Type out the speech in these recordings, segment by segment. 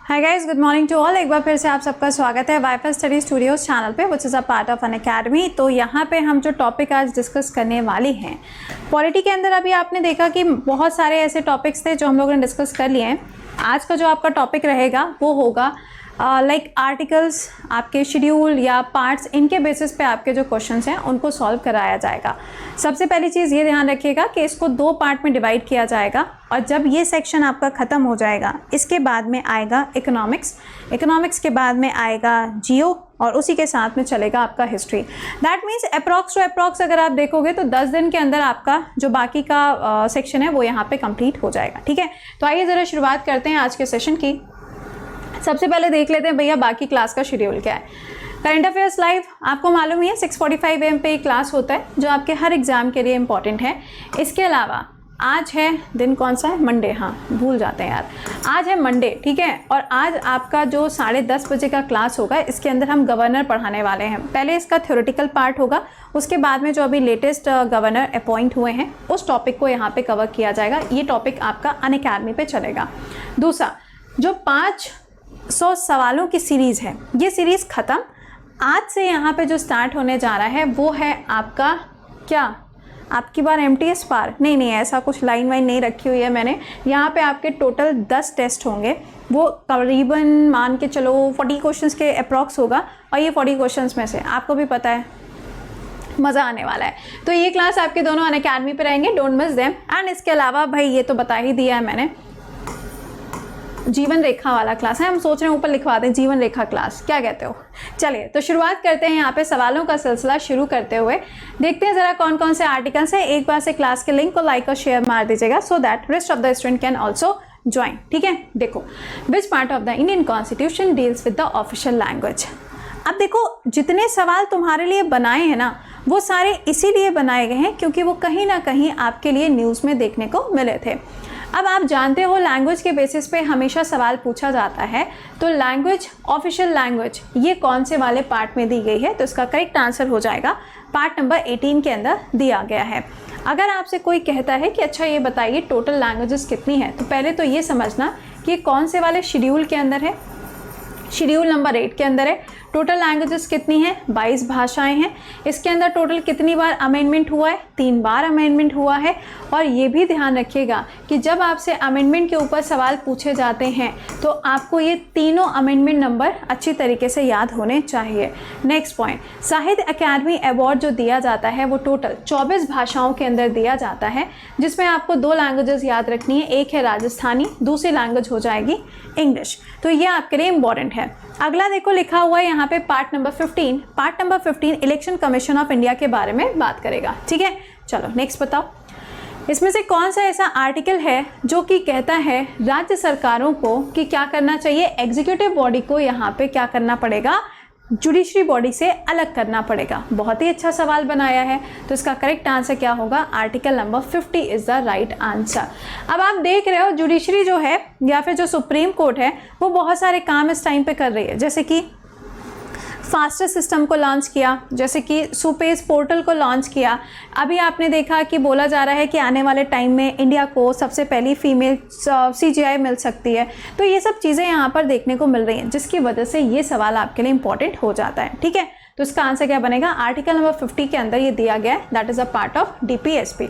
Hi guys, good morning to all. एक बार फिर से आप सबका स्वागत है वाईफाई स्टडी स्टूडियोज चैनल पे, which is a part of Unacademy. तो यहाँ पे हम जो टॉपिक आज डिस्कस करने वाले हैं पॉलिटी के अंदर, अभी आपने देखा कि बहुत सारे ऐसे टॉपिक्स थे जो हम लोगों ने डिस्कस कर लिए हैं। आज का जो आपका टॉपिक रहेगा वो होगा लाइक आर्टिकल्स, आपके शेड्यूल या पार्ट्स, इनके बेसिस पे आपके जो क्वेश्चंस हैं उनको सॉल्व कराया जाएगा। सबसे पहली चीज़ ये ध्यान रखिएगा कि इसको दो पार्ट में डिवाइड किया जाएगा, और जब ये सेक्शन आपका ख़त्म हो जाएगा इसके बाद में आएगा इकोनॉमिक्स, इकोनॉमिक्स के बाद में आएगा जियो, और उसी के साथ में चलेगा आपका history. That means approx to approx अगर आप देखोगे तो 10 दिन के अंदर आपका जो बाकी का सेक्शन है वो यहाँ पे कंप्लीट हो जाएगा। ठीक है, तो आइए ज़रा शुरुआत करते हैं आज के सेशन की। सबसे पहले देख लेते हैं भैया बाकी क्लास का शेड्यूल क्या है। करंट अफेयर्स लाइव आपको मालूम ही है 6:45 AM पे क्लास होता है जो आपके हर एग्जाम के लिए इंपॉर्टेंट है। इसके अलावा आज है दिन कौन सा है, मंडे, हाँ भूल जाते हैं यार, आज है मंडे, ठीक है। और आज आपका जो 10:30 बजे का क्लास होगा इसके अंदर हम गवर्नर पढ़ाने वाले हैं। पहले इसका थ्योरेटिकल पार्ट होगा, उसके बाद में जो अभी लेटेस्ट गवर्नर अपॉइंट हुए हैं उस टॉपिक को यहाँ पे कवर किया जाएगा। ये टॉपिक आपका अनअकैडमी पे चलेगा। दूसरा, जो 500 सवालों की सीरीज़ है, ये सीरीज़ ख़त्म। आज से यहाँ पे जो स्टार्ट होने जा रहा है वो है आपका क्या, आपकी बार MTS पार नहीं, ऐसा कुछ लाइन वाइन नहीं रखी हुई है मैंने। यहाँ पे आपके टोटल 10 टेस्ट होंगे, वो करीबन मान के चलो 40 क्वेश्चंस के अप्रॉक्स होगा। और ये 40 क्वेश्चंस में से आपको भी पता है मज़ा आने वाला है। तो ये क्लास आपके दोनों अनअकैडमी पे रहेंगे, डोंट मिस देम। एंड इसके अलावा भाई ये तो बता ही दिया है मैंने, जीवन रेखा वाला क्लास है, हम सोच रहे हैं ऊपर लिखवा दें जीवन रेखा क्लास, क्या कहते हो। चलिए तो शुरुआत करते हैं यहाँ पे सवालों का सिलसिला शुरू करते हुए। देखते हैं ज़रा कौन कौन से आर्टिकल्स हैं। एक बार से क्लास के लिंक को लाइक और शेयर मार दीजिएगा so that rest of the student can also join. ठीक है, देखो, विच part of the Indian constitution deals with the official language. अब देखो, जितने सवाल तुम्हारे लिए बनाए हैं ना वो सारे इसीलिए बनाए गए हैं क्योंकि वो कहीं ना कहीं आपके लिए न्यूज़ में देखने को मिले थे। अब आप जानते हो लैंग्वेज के बेसिस पे हमेशा सवाल पूछा जाता है, तो लैंग्वेज, ऑफिशियल लैंग्वेज, ये कौन से वाले पार्ट में दी गई है, तो इसका करेक्ट आंसर हो जाएगा पार्ट नंबर 18 के अंदर दिया गया है। अगर आपसे कोई कहता है कि अच्छा ये बताइए टोटल लैंग्वेजेस कितनी है, तो पहले तो ये समझना कि ये कौन से वाले शेड्यूल के अंदर है। शेड्यूल नंबर 8 के अंदर है। टोटल लैंग्वेजेस कितनी है, 22 भाषाएं हैं। इसके अंदर टोटल कितनी बार अमेंडमेंट हुआ है, 3 बार अमेंडमेंट हुआ है। और ये भी ध्यान रखिएगा कि जब आपसे अमेंडमेंट के ऊपर सवाल पूछे जाते हैं तो आपको ये तीनों अमेंडमेंट नंबर अच्छी तरीके से याद होने चाहिए। नेक्स्ट पॉइंट, साहित्य अकादमी अवार्ड जो दिया जाता है वो टोटल 24 भाषाओं के अंदर दिया जाता है, जिसमें आपको 2 लैंग्वेजेस याद रखनी है। एक है राजस्थानी, दूसरी लैंग्वेज हो जाएगी इंग्लिश। तो ये आपके लिए इंपॉर्टेंट है। अगला देखो लिखा हुआ है यहाँ पे part number 15। Part number 15 election commission of India के बारे में बात करेगा। ठीक है, चलो नेक्स्ट बताओ, इसमें से कौन सा ऐसा आर्टिकल है जो कि कहता है राज्य सरकारों को कि क्या करना चाहिए, एग्जीक्यूटिव बॉडी को यहाँ पे क्या करना पड़ेगा, जुडिशरी बॉडी से अलग करना पड़ेगा। बहुत ही अच्छा सवाल बनाया है, तो इसका करेक्ट आंसर क्या होगा, article number 50 is the right answer. अब आप देख रहे हो जुडिशरी जो है या फिर जो सुप्रीम कोर्ट है वो बहुत सारे काम इस टाइम पे कर रही है, जैसे कि फास्टर सिस्टम को लॉन्च किया, जैसे कि सुपेज पोर्टल को लॉन्च किया। अभी आपने देखा कि बोला जा रहा है कि आने वाले टाइम में इंडिया को सबसे पहली फीमेल CGI मिल सकती है। तो ये सब चीज़ें यहाँ पर देखने को मिल रही हैं, जिसकी वजह से ये सवाल आपके लिए इंपॉर्टेंट हो जाता है। ठीक है, तो इसका आंसर क्या बनेगा, आर्टिकल नंबर 50 के अंदर ये दिया गया है, that is a part of DPSP।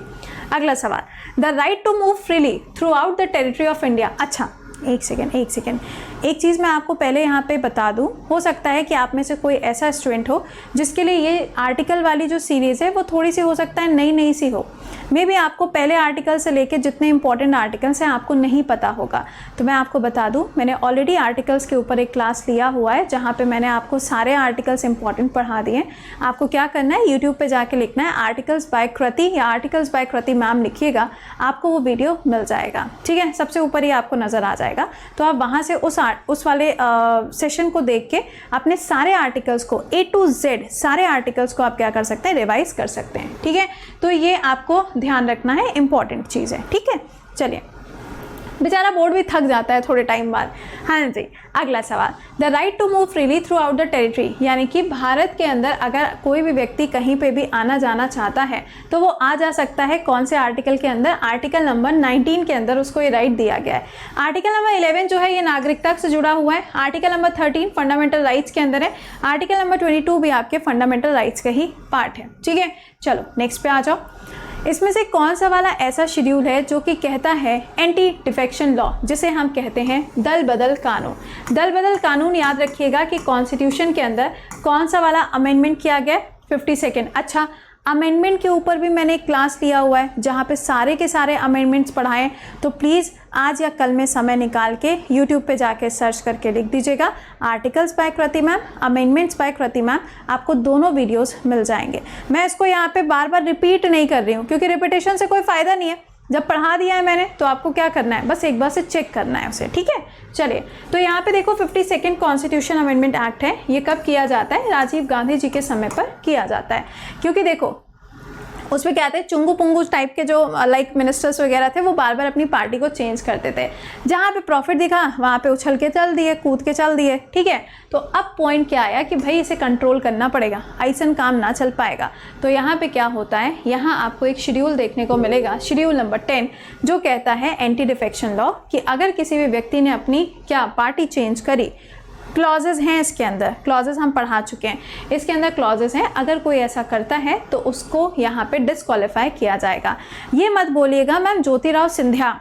अगला सवाल, the right to move freely throughout the territory of India. अच्छा एक सेकेंड, एक चीज़ मैं आपको पहले यहाँ पे बता दूँ। हो सकता है कि आप में से कोई ऐसा स्टूडेंट हो जिसके लिए ये आर्टिकल वाली जो सीरीज़ है वो थोड़ी सी हो सकता है नई सी हो। मे भी आपको पहले आर्टिकल से लेकर जितने इंपॉर्टेंट आर्टिकल्स हैं आपको नहीं पता होगा। तो मैं आपको बता दूँ, मैंने ऑलरेडी आर्टिकल्स के ऊपर एक क्लास लिया हुआ है जहाँ पर मैंने आपको सारे आर्टिकल्स इंपॉर्टेंट पढ़ा दिए। आपको क्या करना है, यूट्यूब पर जाके लिखना है आर्टिकल्स बाय कृति या आर्टिकल्स बाय कृति मैम लिखिएगा, आपको वो वीडियो मिल जाएगा। ठीक है, सबसे ऊपर ही आपको नज़र आ जाएगा। तो आप वहाँ से उस वाले सेशन को देख के अपने सारे आर्टिकल्स को A to Z सारे आर्टिकल्स को आप क्या कर सकते हैं, रिवाइज कर सकते हैं। ठीक है, तो ये आपको ध्यान रखना है, इंपॉर्टेंट चीज़ है। ठीक है, चलिए बेचारा बोर्ड भी थक जाता है थोड़े टाइम बाद। हाँ जी, अगला सवाल, the right to move freely throughout the territory, यानी कि भारत के अंदर अगर कोई भी व्यक्ति कहीं पे भी आना जाना चाहता है तो वो आ जा सकता है। कौन से आर्टिकल के अंदर? आर्टिकल नंबर 19 के अंदर उसको ये राइट दिया गया है। आर्टिकल नंबर 11 जो है ये नागरिकता से जुड़ा हुआ है। आर्टिकल नंबर 13 फंडामेंटल राइट्स के अंदर है। आर्टिकल नंबर 22 भी आपके फंडामेंटल राइट्स का ही पार्ट है। ठीक है, चलो नेक्स्ट पे आ जाओ। इसमें से कौन सा वाला ऐसा शेड्यूल है जो कि कहता है एंटी डिफेक्शन लॉ, जिसे हम कहते हैं दल बदल कानून। दल बदल कानून याद रखिएगा कि कॉन्स्टिट्यूशन के अंदर कौन सा वाला अमेंडमेंट किया गया? 52nd। अच्छा, अमेंडमेंट के ऊपर भी मैंने एक क्लास लिया हुआ है जहाँ पे सारे के सारे अमेंडमेंट्स पढ़ाएं, तो प्लीज़ आज या कल में समय निकाल के यूट्यूब पे जाके सर्च करके लिख दीजिएगा आर्टिकल्स बाय कृति मैम, अमेंडमेंट्स बाय कृति मैम, आपको दोनों वीडियोस मिल जाएंगे। मैं इसको यहाँ पे बार बार रिपीट नहीं कर रही हूँ क्योंकि रिपीटेशन से कोई फ़ायदा नहीं है। जब पढ़ा दिया है मैंने तो आपको क्या करना है, बस एक बार से चेक करना है उसे। ठीक है, चलिए तो यहाँ पे देखो 52nd कॉन्स्टिट्यूशन अमेंडमेंट एक्ट है। ये कब किया जाता है? राजीव गांधी जी के समय पर किया जाता है, क्योंकि देखो उसमें क्या थे, चुंगू पुंगू टाइप के जो लाइक मिनिस्टर्स वगैरह थे वो बार बार अपनी पार्टी को चेंज करते थे। जहाँ पे प्रॉफिट दिखा वहाँ पे उछल के चल दिए, कूद के चल दिए। ठीक है, तो अब पॉइंट क्या आया कि भाई इसे कंट्रोल करना पड़ेगा, ऐसा काम ना चल पाएगा। तो यहाँ पे क्या होता है, यहाँ आपको एक शेड्यूल देखने को मिलेगा, शेड्यूल नंबर 10, जो कहता है एंटी डिफेक्शन लॉ, कि अगर किसी भी व्यक्ति ने अपनी क्या पार्टी चेंज करी, क्लॉजेज हैं इसके अंदर, क्लॉजेज हम पढ़ा चुके हैं, इसके अंदर क्लॉजेज हैं, अगर कोई ऐसा करता है तो उसको यहाँ पे डिस्क्वालीफाई किया जाएगा। ये मत बोलिएगा मैम ज्योतिराव सिंधिया,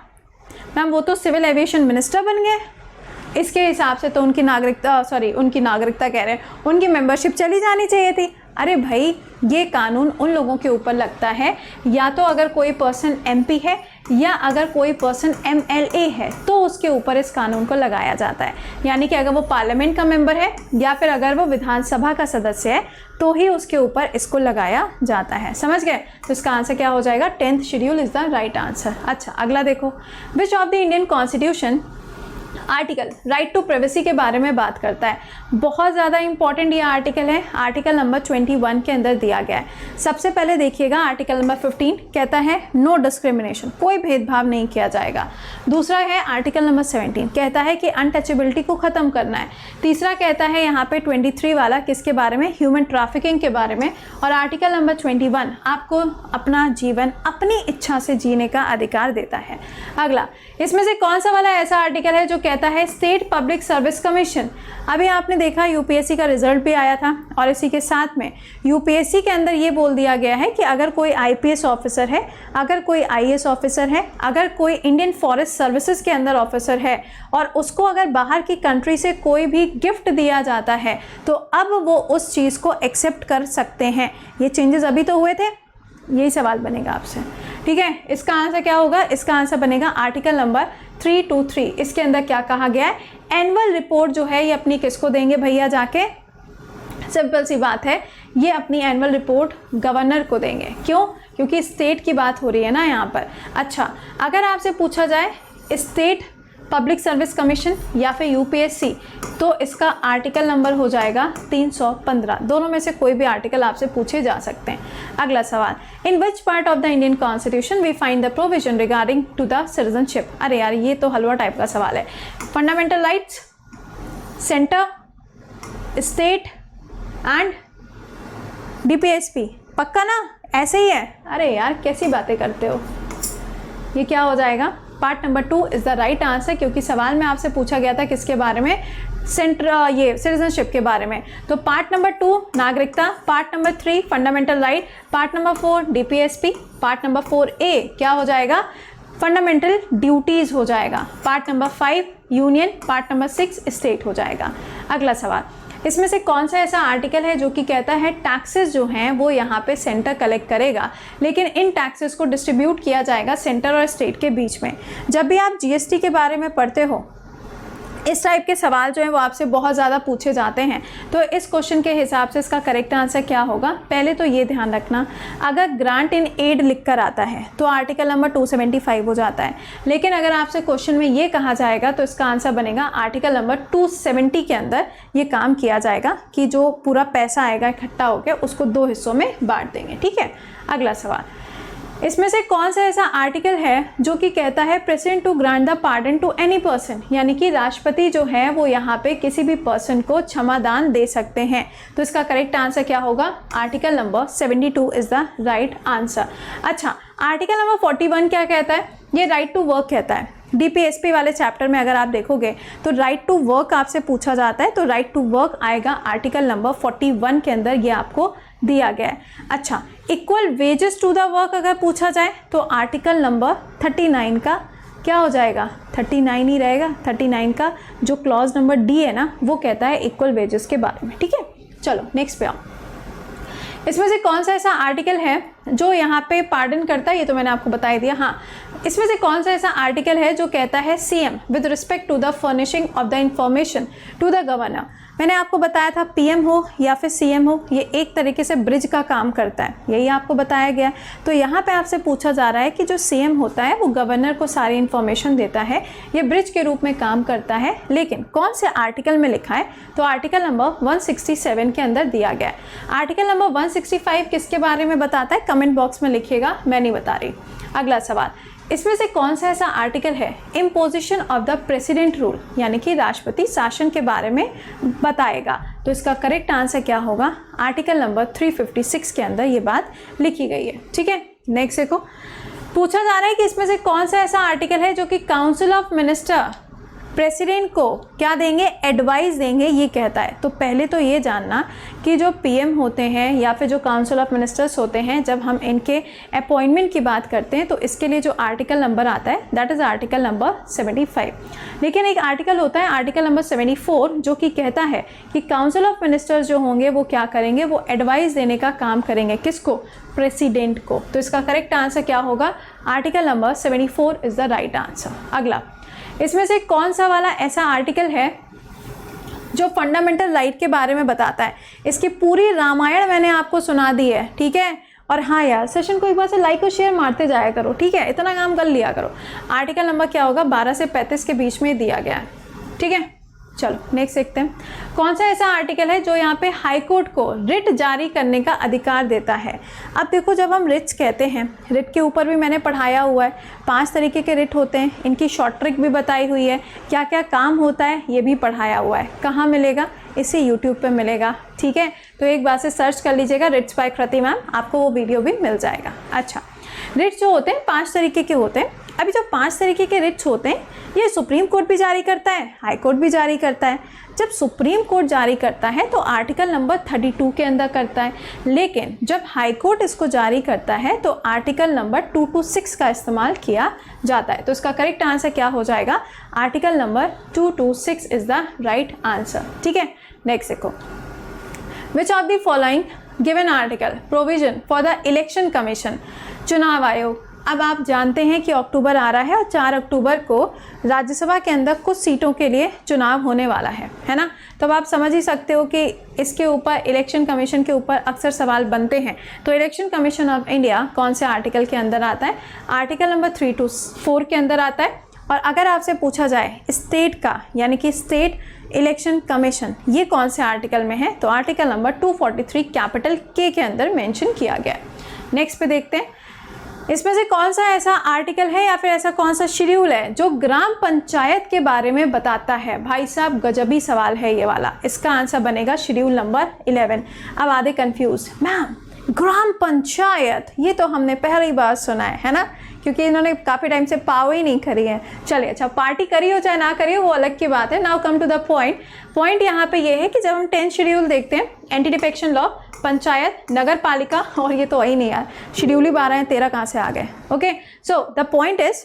मैम वो तो सिविल एविएशन मिनिस्टर बन गए, इसके हिसाब से तो उनकी नागरिकता कह रहे हैं, उनकी मेंबरशिप चली जानी चाहिए थी। अरे भाई, ये कानून उन लोगों के ऊपर लगता है या तो अगर कोई पर्सन MP है या अगर कोई पर्सन MLA है तो उसके ऊपर इस कानून को लगाया जाता है। यानी कि अगर वो पार्लियामेंट का मेंबर है या फिर अगर वो विधानसभा का सदस्य है तो ही उसके ऊपर इसको लगाया जाता है। समझ गए? तो इसका आंसर क्या हो जाएगा? 10th schedule is the right answer. अच्छा, अगला देखो, which of the Indian constitution article right to privacy के बारे में बात करता है। बहुत ज़्यादा इंपॉर्टेंट ये आर्टिकल है, आर्टिकल नंबर 21 के अंदर दिया गया है। सबसे पहले देखिएगा आर्टिकल नंबर 15 कहता है नो डिस्क्रिमिनेशन, कोई भेदभाव नहीं किया जाएगा। दूसरा है आर्टिकल नंबर 17 कहता है कि अनटचेबिलिटी को ख़त्म करना है। तीसरा कहता है यहाँ पे 23 वाला किसके बारे में? ह्यूमन ट्रैफिकिंग के बारे में। और आर्टिकल नंबर 21 आपको अपना जीवन अपनी इच्छा से जीने का अधिकार देता है। अगला, इसमें से कौन सा वाला ऐसा आर्टिकल है जो कहता है स्टेट पब्लिक सर्विस कमीशन? अभी आपने देखा यूपीएससी का रिजल्ट भी आया था और इसी के साथ में यूपीएससी के अंदर ये बोल दिया गया है कि अगर कोई आईपीएस ऑफिसर है, अगर कोई आईएएस ऑफिसर है, अगर कोई इंडियन फॉरेस्ट सर्विसेज के अंदर ऑफिसर है और उसको अगर बाहर की कंट्री से कोई भी गिफ्ट दिया जाता है तो अब वो उस चीज़ को एक्सेप्ट कर सकते हैं। ये चेंजेस अभी तो हुए थे, यही सवाल बनेगा आपसे। ठीक है, इसका आंसर क्या होगा? इसका आंसर बनेगा आर्टिकल नंबर 323। इसके अंदर क्या कहा गया है? एनुअल रिपोर्ट जो है ये अपनी किसको देंगे भैया जाके? सिंपल सी बात है, ये अपनी एनुअल रिपोर्ट गवर्नर को देंगे। क्यों? क्योंकि स्टेट की बात हो रही है ना यहाँ पर। अच्छा, अगर आपसे पूछा जाए स्टेट पब्लिक सर्विस कमीशन या फिर यूपीएससी तो इसका आर्टिकल नंबर हो जाएगा 315। दोनों में से कोई भी आर्टिकल आपसे पूछे जा सकते हैं। अगला सवाल, in which part of the Indian constitution we find the provision regarding to the citizenship? अरे यार, ये तो हलवा टाइप का सवाल है। Fundamental rights, centre, state and DPSP, पक्का ना? ऐसे ही है? अरे यार, कैसी बातें करते हो। ये क्या हो जाएगा? Part number 2 is the right answer, क्योंकि सवाल में आपसे पूछा गया था किसके बारे में? ये सिटीजनशिप के बारे में। तो पार्ट नंबर 2 नागरिकता, part number 3 fundamental right, part number 4 DPSP, part number 4A क्या हो जाएगा? फंडामेंटल ड्यूटीज़ हो जाएगा। Part number 5 union, part number 6 state हो जाएगा। अगला सवाल, इसमें से कौन सा ऐसा आर्टिकल है जो कि कहता है टैक्सेस जो हैं वो यहाँ पे सेंटर कलेक्ट करेगा, लेकिन इन टैक्सेस को डिस्ट्रीब्यूट किया जाएगा सेंटर और स्टेट के बीच में। जब भी आप जीएसटी के बारे में पढ़ते हो, इस टाइप के सवाल जो है वो आपसे बहुत ज़्यादा पूछे जाते हैं। तो इस क्वेश्चन के हिसाब से इसका करेक्ट आंसर क्या होगा? पहले तो ये ध्यान रखना, अगर ग्रांट इन एड लिख कर आता है तो आर्टिकल नंबर 275 हो जाता है, लेकिन अगर आपसे क्वेश्चन में ये कहा जाएगा तो इसका आंसर बनेगा आर्टिकल नंबर 270 के अंदर ये काम किया जाएगा कि जो पूरा पैसा आएगा इकट्ठा होकर उसको 2 हिस्सों में बांट देंगे। ठीक है, अगला सवाल, इसमें से कौन सा ऐसा आर्टिकल है जो कि कहता है president to grant the pardon to any person, यानी कि राष्ट्रपति जो है वो यहाँ पे किसी भी पर्सन को क्षमादान दे सकते हैं। तो इसका करेक्ट आंसर क्या होगा? Article number 72 is the right answer. अच्छा, आर्टिकल नंबर 41 क्या कहता है? ये राइट टू वर्क कहता है। डीपीएसपी वाले चैप्टर में अगर आप देखोगे तो राइट टू वर्क आपसे पूछा जाता है, तो राइट टू वर्क आएगा आर्टिकल नंबर 41 के अंदर, ये आपको दिया गया है। अच्छा, equal wages to the work अगर पूछा जाए तो आर्टिकल नंबर 39 का क्या हो जाएगा? 39 ही रहेगा। 39 का जो क्लॉज नंबर डी है ना, वो कहता है इक्वल वेजेस के बारे में। ठीक है, चलो नेक्स्ट पे आओ। इसमें से कौन सा ऐसा आर्टिकल है जो यहाँ पे पार्डन करता है? ये तो मैंने आपको बता ही दिया। हाँ, इसमें से कौन सा ऐसा आर्टिकल है जो कहता है CM with respect to the furnishing of the information to the governor. मैंने आपको बताया था पीएम हो या फिर सीएम हो, ये एक तरीके से ब्रिज का काम करता है, यही आपको बताया गया। तो यहाँ पे आपसे पूछा जा रहा है कि जो सीएम होता है वो गवर्नर को सारी इन्फॉर्मेशन देता है, ये ब्रिज के रूप में काम करता है, लेकिन कौन से आर्टिकल में लिखा है? तो आर्टिकल नंबर 167 के अंदर दिया गया है। आर्टिकल नंबर 165 किसके बारे में बताता है? कमेंट बॉक्स में लिखिएगा, मैं नहीं बता रही। अगला सवाल, इसमें से कौन सा ऐसा आर्टिकल है imposition of the president rule, यानी कि राष्ट्रपति शासन के बारे में बताएगा? तो इसका करेक्ट आंसर क्या होगा? आर्टिकल नंबर 356 के अंदर ये बात लिखी गई है। ठीक है, नेक्स्ट देखो, पूछा जा रहा है कि इसमें से कौन सा ऐसा आर्टिकल है जो कि काउंसिल ऑफ मिनिस्टर प्रेसिडेंट को क्या देंगे? एडवाइस देंगे, ये कहता है। तो पहले तो ये जानना कि जो पीएम होते हैं या फिर जो काउंसिल ऑफ मिनिस्टर्स होते हैं, जब हम इनके अपॉइंटमेंट की बात करते हैं तो इसके लिए जो आर्टिकल नंबर आता है दैट इज़ आर्टिकल नंबर 75। लेकिन एक आर्टिकल होता है आर्टिकल नंबर 74 जो कि कहता है कि काउंसिल ऑफ मिनिस्टर्स जो होंगे वो क्या करेंगे? वो एडवाइस देने का काम करेंगे। किसको? प्रेसिडेंट को। तो इसका करेक्ट आंसर क्या होगा? Article number 74 is the right answer. अगला, इसमें से कौन सा वाला ऐसा आर्टिकल है जो फंडामेंटल राइट के बारे में बताता है? इसकी पूरी रामायण मैंने आपको सुना दी है। ठीक है, और हाँ यार, सेशन को एक बार से लाइक और शेयर मारते जाया करो। ठीक है, इतना काम कर लिया करो। आर्टिकल नंबर क्या होगा? 12 से 35 के बीच में दिया गया है। ठीक है, चलो नेक्स्ट देखते हैं। कौन सा ऐसा आर्टिकल है जो यहाँ पे हाई कोर्ट को रिट जारी करने का अधिकार देता है? अब देखो, जब हम रिट्स कहते हैं, रिट के ऊपर भी मैंने पढ़ाया हुआ है। 5 तरीके के रिट होते हैं, इनकी शॉर्ट ट्रिक भी बताई हुई है, क्या क्या काम होता है ये भी पढ़ाया हुआ है। कहाँ मिलेगा? इसी यूट्यूब पे मिलेगा। ठीक है, तो एक बार से सर्च कर लीजिएगा रिट्स बाय कृति मैम, आपको वो वीडियो भी मिल जाएगा। अच्छा, रिट्स जो होते हैं 5 तरीके के होते हैं। अभी जो 5 तरीके के रिट्स होते हैं ये सुप्रीम कोर्ट भी जारी करता है, हाई कोर्ट भी जारी करता है। जब सुप्रीम कोर्ट जारी करता है तो आर्टिकल नंबर 32 के अंदर करता है, लेकिन जब हाई कोर्ट इसको जारी करता है तो आर्टिकल नंबर 226 का इस्तेमाल किया जाता है। तो इसका करेक्ट आंसर क्या हो जाएगा? Article number 226 is the right answer. ठीक है, नेक्स्ट देखो, which of the following given article provision for the election commission, चुनाव आयोग। अब आप जानते हैं कि अक्टूबर आ रहा है और 4 अक्टूबर को राज्यसभा के अंदर कुछ सीटों के लिए चुनाव होने वाला है ना? तो अब आप समझ ही सकते हो कि इसके ऊपर इलेक्शन कमीशन के ऊपर अक्सर सवाल बनते हैं। तो इलेक्शन कमीशन ऑफ इंडिया कौन से आर्टिकल के अंदर आता है? आर्टिकल नंबर 324 के अंदर आता है। और अगर आपसे पूछा जाए स्टेट का, यानी कि स्टेट इलेक्शन कमीशन, ये कौन से आर्टिकल में है? तो आर्टिकल नंबर 243 कैपिटल के अंदर मेंशन किया गया है। नेक्स्ट पे देखते हैं, इसमें से कौन सा ऐसा आर्टिकल है या फिर ऐसा कौन सा शेड्यूल है जो ग्राम पंचायत के बारे में बताता है? भाई साहब, गजबी सवाल है ये वाला। इसका आंसर बनेगा शेड्यूल नंबर 11। अब आधे कंफ्यूज, मैम ग्राम पंचायत ये तो हमने पहली बार सुना है ना? क्योंकि इन्होंने काफ़ी टाइम से पाव ही नहीं करी है। चलिए, अच्छा, पार्टी करी हो चाहे ना करी हो वो अलग की बात है। Now come to the point. Point यहाँ पे ये है कि जब हम 10th शेड्यूल देखते हैं, एंटी डिफेक्शन लॉ, पंचायत, नगर पालिका, और ये तो वही नहीं यार, शेड्यूल ही 12 हैं, 13 कहाँ से आ गए? Okay, so the point is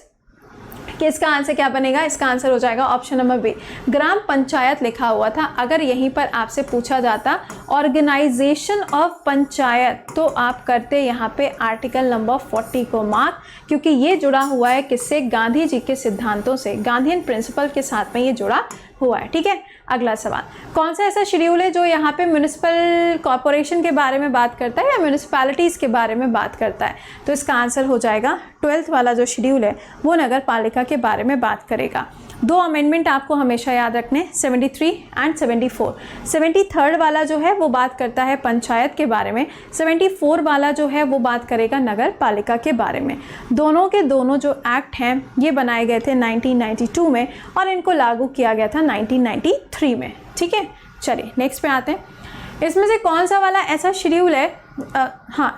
कि इसका आंसर क्या बनेगा? इसका आंसर हो जाएगा ऑप्शन नंबर बी, ग्राम पंचायत लिखा हुआ था। अगर यहीं पर आपसे पूछा जाता ऑर्गेनाइजेशन ऑफ पंचायत तो आप करते यहाँ पे आर्टिकल नंबर 40 को मार्क, क्योंकि ये जुड़ा हुआ है किससे? गांधी जी के सिद्धांतों से, गांधीयन प्रिंसिपल के साथ में ये जुड़ा हुआ है। ठीक है, अगला सवाल, कौन सा ऐसा शेड्यूल है जो यहाँ पे म्यूनिसिपल कॉरपोरेशन के बारे में बात करता है या म्यूनिसिपैलिटीज़ के बारे में बात करता है? तो इसका आंसर हो जाएगा 12th वाला जो शेड्यूल है वो नगर पालिका के बारे में बात करेगा। दो अमेंडमेंट आपको हमेशा याद रखने, 73 एंड 74। 73rd वाला जो है वो बात करता है पंचायत के बारे में, 74 वाला जो है वो बात करेगा नगर पालिका के बारे में। दोनों के दोनों जो एक्ट हैं ये बनाए गए थे 1992 में और इनको लागू किया गया था 1993 में। ठीक है, चलिए नेक्स्ट पे आते हैं। इसमें से कौन सा वाला ऐसा शेड्यूल है,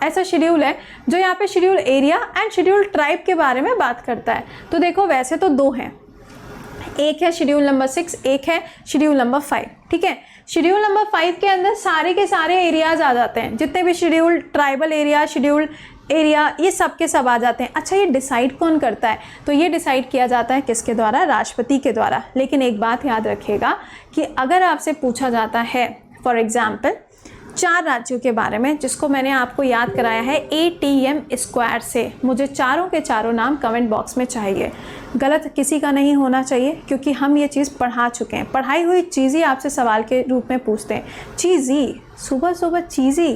ऐसा शेड्यूल है जो यहाँ पे schedule area and schedule tribe के बारे में बात करता है? तो देखो वैसे तो दो हैं, एक है शेड्यूल नंबर 6, एक है शेड्यूल नंबर 5। ठीक है, शेड्यूल नंबर 5 के अंदर सारे के सारे एरियाज आ जाते हैं, जितने भी schedule tribal area, schedule area, ये सब के सब आ जाते हैं। अच्छा, ये डिसाइड कौन करता है? तो ये डिसाइड किया जाता है किसके द्वारा? राष्ट्रपति के द्वारा। लेकिन एक बात याद रखिएगा कि अगर आपसे पूछा जाता है फॉर एग्जाम्पल 4 राज्यों के बारे में, जिसको मैंने आपको याद कराया है ATM² से, मुझे चारों के चारों नाम कमेंट बॉक्स में चाहिए। गलत किसी का नहीं होना चाहिए, क्योंकि हम ये चीज़ पढ़ा चुके हैं। पढ़ाई हुई चीज़ ही आपसे सवाल के रूप में पूछते हैं। चीज़ी, सुबह सुबह चीज़ी।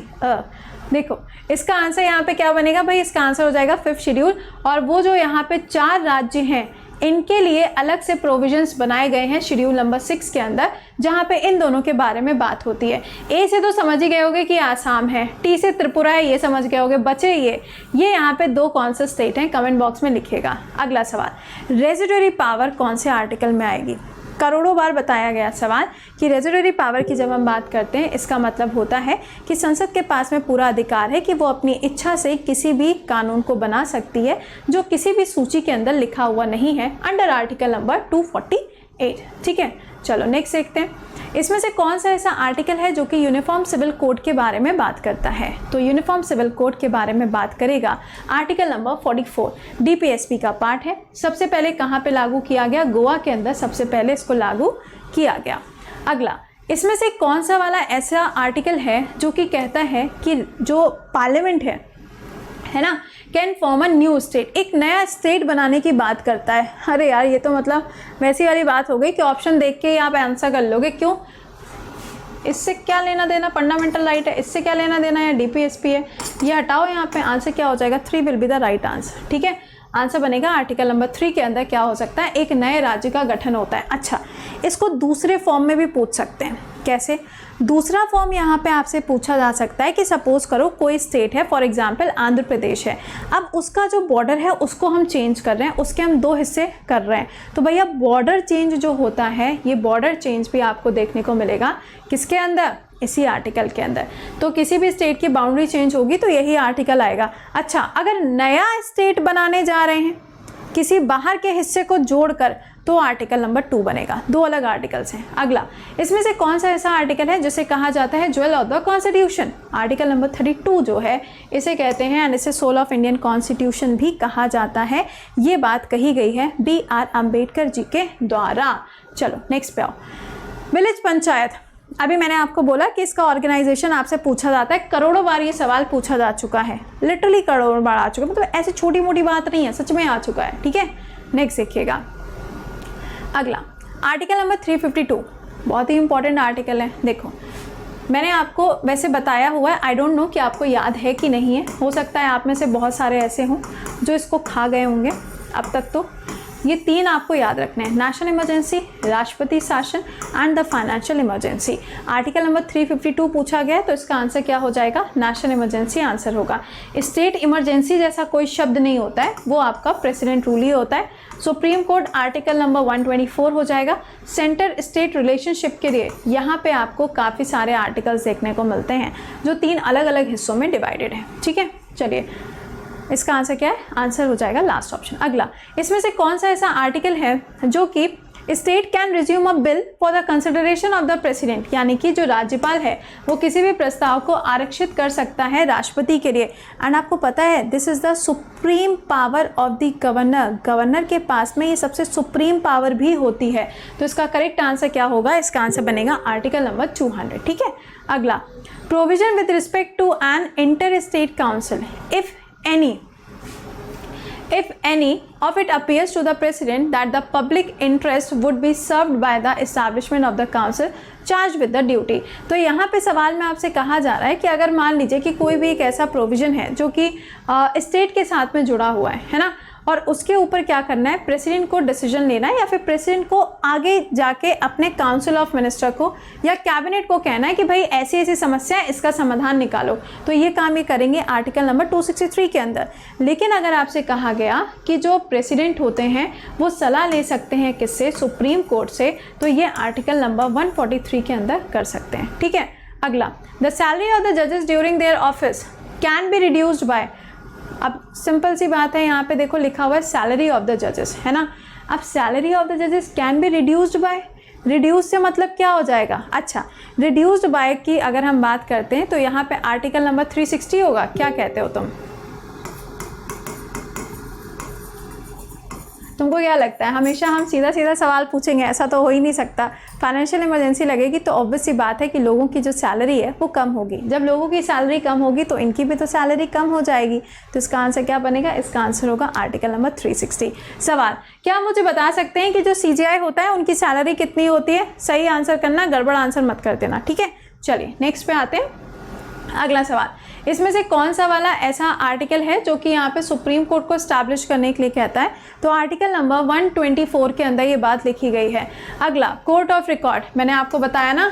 देखो इसका आंसर यहाँ पे क्या बनेगा भाई? इसका आंसर हो जाएगा 5th शेड्यूल। और वो जो यहाँ पे 4 राज्य हैं इनके लिए अलग से प्रोविजंस बनाए गए हैं शेड्यूल नंबर 6 के अंदर, जहाँ पे इन दोनों के बारे में बात होती है। ए से तो समझ ही गए होगे कि आसाम है, टी से त्रिपुरा है, ये समझ गए होगे। बचे ये यहाँ पे 2 कौन से स्टेट हैं? कमेंट बॉक्स में लिखिएगा। अगला सवाल, रेजिडुअरी पावर कौन से आर्टिकल में आएगी? करोड़ों बार बताया गया सवाल कि रेजिडुअरी पावर की जब हम बात करते हैं, इसका मतलब होता है कि संसद के पास में पूरा अधिकार है कि वो अपनी इच्छा से किसी भी कानून को बना सकती है जो किसी भी सूची के अंदर लिखा हुआ नहीं है, अंडर आर्टिकल नंबर 248। ठीक है, चलो नेक्स्ट देखते हैं। इसमें से कौन सा ऐसा आर्टिकल है जो कि यूनिफॉर्म सिविल कोड के बारे में बात करता है? तो यूनिफॉर्म सिविल कोड के बारे में बात करेगा आर्टिकल नंबर 44, DPSP का पार्ट है। सबसे पहले कहाँ पे लागू किया गया? गोवा के अंदर सबसे पहले इसको लागू किया गया। अगला, इसमें से कौन सा वाला ऐसा आर्टिकल है जो कि कहता है कि जो पार्लियामेंट है ना, can form a new state, एक नया स्टेट बनाने की बात करता है। अरे यार, ये तो मतलब वैसी वाली बात हो गई कि ऑप्शन देख के आप आंसर कर लोगे। क्यों? इससे क्या लेना देना? फंडामेंटल राइट है, इससे क्या लेना देना है? DPSP है। ये हटाओ, यहाँ पे आंसर क्या हो जाएगा? 3 will be the right answer. ठीक है, आंसर बनेगा आर्टिकल नंबर 3 के अंदर क्या हो सकता है? एक नए राज्य का गठन होता है। अच्छा, इसको दूसरे फॉर्म में भी पूछ सकते हैं। कैसे? दूसरा फॉर्म यहाँ पे आपसे पूछा जा सकता है कि सपोज करो कोई स्टेट है, फॉर एग्जांपल आंध्र प्रदेश है। अब उसका जो बॉर्डर है उसको हम चेंज कर रहे हैं, उसके हम 2 हिस्से कर रहे हैं। तो भैया बॉर्डर चेंज जो होता है, ये बॉर्डर चेंज भी आपको देखने को मिलेगा किसके अंदर? इसी आर्टिकल के अंदर। तो किसी भी स्टेट की बाउंड्री चेंज होगी तो यही आर्टिकल आएगा। अच्छा, अगर नया स्टेट बनाने जा रहे हैं किसी बाहर के हिस्से को जोड़कर, तो आर्टिकल नंबर 2 बनेगा। 2 अलग आर्टिकल्स हैं। अगला, इसमें से कौन सा ऐसा आर्टिकल है जिसे कहा जाता है jewel of the constitution? Article number 32 जो है इसे कहते हैं, एंड इसे सोल ऑफ इंडियन कॉन्स्टिट्यूशन भी कहा जाता है। ये बात कही गई है BR अम्बेडकर जी के द्वारा। चलो नेक्स्ट पे आओ। विलेज पंचायत, अभी मैंने आपको बोला कि इसका ऑर्गेनाइजेशन आपसे पूछा जाता है। करोड़ों बार ये सवाल पूछा जा चुका है, लिटरली करोड़ों बार आ चुका है, मतलब ऐसी छोटी मोटी बात नहीं है, सच में आ चुका है। ठीक है, नेक्स्ट देखिएगा। अगला, आर्टिकल नंबर 352, बहुत ही इंपॉर्टेंट आर्टिकल है। देखो मैंने आपको वैसे बताया हुआ है, आई डोंट नो कि आपको याद है कि नहीं है। हो सकता है आप में से बहुत सारे ऐसे हों जो इसको खा गए होंगे अब तक। तो ये 3 आपको याद रखने हैं, नेशनल इमरजेंसी, राष्ट्रपति शासन and the financial emergency. Article number 352 पूछा गया है, तो इसका आंसर क्या हो जाएगा? नेशनल इमरजेंसी आंसर होगा। स्टेट इमरजेंसी जैसा कोई शब्द नहीं होता है, वो आपका प्रेसिडेंट रूल ही होता है। सुप्रीम कोर्ट आर्टिकल नंबर 124 हो जाएगा। सेंटर स्टेट रिलेशनशिप के लिए यहाँ पे आपको काफ़ी सारे आर्टिकल्स देखने को मिलते हैं जो 3 अलग अलग हिस्सों में डिवाइडेड है। ठीक है, चलिए इसका आंसर क्या है? आंसर हो जाएगा लास्ट ऑप्शन। अगला, इसमें से कौन सा ऐसा आर्टिकल है जो कि state can resume a bill for the consideration of the president, यानी कि जो राज्यपाल है वो किसी भी प्रस्ताव को आरक्षित कर सकता है राष्ट्रपति के लिए। एंड आपको पता है this is the supreme power of the governor. Governor के पास में ये सबसे सुप्रीम पावर भी होती है। तो इसका करेक्ट आंसर क्या होगा? इसका आंसर बनेगा आर्टिकल नंबर 200। ठीक है, अगला, provision with respect to an interstate council, if any of it appears to the president that the public interest would be served by the establishment of the council charged with the duty। तो यहाँ पे सवाल में आपसे कहा जा रहा है कि अगर मान लीजिए कि कोई भी एक ऐसा प्रोविज़न है जो कि स्टेट के साथ में जुड़ा हुआ है ना, और उसके ऊपर क्या करना है, प्रेसिडेंट को डिसीजन लेना है या फिर प्रेसिडेंट को आगे जाके अपने काउंसिल ऑफ मिनिस्टर को या कैबिनेट को कहना है कि भाई ऐसी ऐसी समस्या है, इसका समाधान निकालो। तो ये काम ये करेंगे आर्टिकल नंबर 263 के अंदर। लेकिन अगर आपसे कहा गया कि जो प्रेसिडेंट होते हैं वो सलाह ले सकते हैं किससे, सुप्रीम कोर्ट से, तो ये आर्टिकल नंबर 143 के अंदर कर सकते हैं। ठीक है, अगला, द सैलरी ऑफ द जजेस during their office can be reduced by. अब सिंपल सी बात है, यहाँ पे देखो लिखा हुआ है सैलरी ऑफ द जजेस, है ना। अब सैलरी ऑफ द जजेस can be reduced by, reduce से मतलब क्या हो जाएगा, अच्छा रिड्यूस्ड बाय की अगर हम बात करते हैं तो यहाँ पे आर्टिकल नंबर 360 होगा। क्या कहते हो तुमको क्या लगता है? हमेशा हम सीधा सीधा सवाल पूछेंगे, ऐसा तो हो ही नहीं सकता। फाइनेंशियल इमरजेंसी लगेगी तो ऑब्वियस सी बात है कि लोगों की जो सैलरी है वो कम होगी। जब लोगों की सैलरी कम होगी तो इनकी भी तो सैलरी कम हो जाएगी। तो इसका आंसर क्या बनेगा? इसका आंसर होगा आर्टिकल नंबर 360। सवाल, क्या मुझे बता सकते हैं कि जो CJI होता है उनकी सैलरी कितनी होती है? सही आंसर करना, गड़बड़ आंसर मत कर देना, ठीक है। चलिए नेक्स्ट पे आते हैं। अगला सवाल, इसमें से कौन सा वाला ऐसा आर्टिकल है जो कि यहाँ पे सुप्रीम कोर्ट को स्टैब्लिश करने के लिए कहता है? तो आर्टिकल नंबर 124 के अंदर ये बात लिखी गई है। अगला, कोर्ट ऑफ रिकॉर्ड, मैंने आपको बताया ना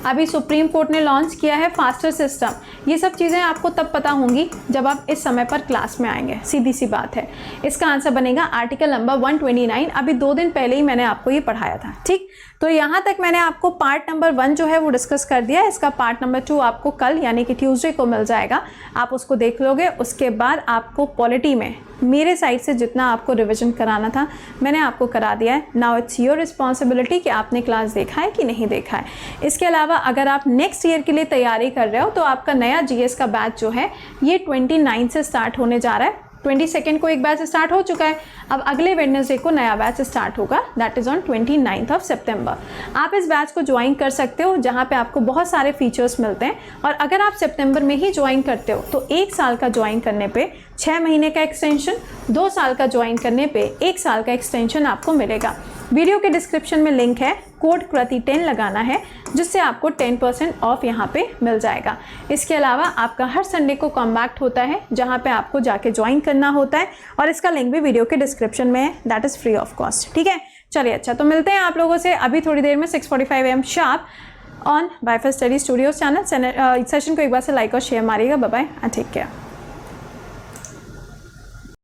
अभी सुप्रीम कोर्ट ने लॉन्च किया है फास्टर सिस्टम। ये सब चीज़ें आपको तब पता होंगी जब आप इस समय पर क्लास में आएंगे, सीधी सी बात है। इसका आंसर बनेगा आर्टिकल नंबर 129। अभी 2 दिन पहले ही मैंने आपको ये पढ़ाया था, ठीक। तो यहाँ तक मैंने आपको पार्ट नंबर 1 जो है वो डिस्कस कर दिया। इसका पार्ट नंबर 2 आपको कल यानी कि ट्यूसडे को मिल जाएगा, आप उसको देख लोगे। उसके बाद आपको पॉलिटी में मेरे साइड से जितना आपको रिवीजन कराना था मैंने आपको करा दिया है। नाउ इट्स योर रिस्पॉन्सिबिलिटी कि आपने क्लास देखा है कि नहीं देखा है। इसके अलावा अगर आप नेक्स्ट ईयर के लिए तैयारी कर रहे हो तो आपका नया GS का बैच जो है ये 29 से स्टार्ट होने जा रहा है। 22 को एक बैच स्टार्ट हो चुका है, अब अगले वेडनेसडे को नया बैच स्टार्ट होगा, दैट इज़ ऑन 29 ऑफ सितंबर। आप इस बैच को ज्वाइन कर सकते हो जहाँ पे आपको बहुत सारे फीचर्स मिलते हैं। और अगर आप सितंबर में ही ज्वाइन करते हो तो 1 साल का ज्वाइन करने पे 6 महीने का एक्सटेंशन, 2 साल का ज्वाइन करने पे 1 साल का एक्सटेंशन आपको मिलेगा। वीडियो के डिस्क्रिप्शन में लिंक है, कोड कृति 10 लगाना है जिससे आपको 10% ऑफ यहाँ पे मिल जाएगा। इसके अलावा आपका हर संडे को कॉम्बैक्ट होता है जहाँ पे आपको जाके ज्वाइन करना होता है और इसका लिंक भी वीडियो के डिस्क्रिप्शन में है, that is free of cost, ठीक है। चलिए अच्छा, तो मिलते हैं आप लोगों से अभी थोड़ी देर में 6:45 AM sharp on WiFi study studios channel. Session को एक बार से लाइक और शेयर मारिएगा। Bye bye and take care.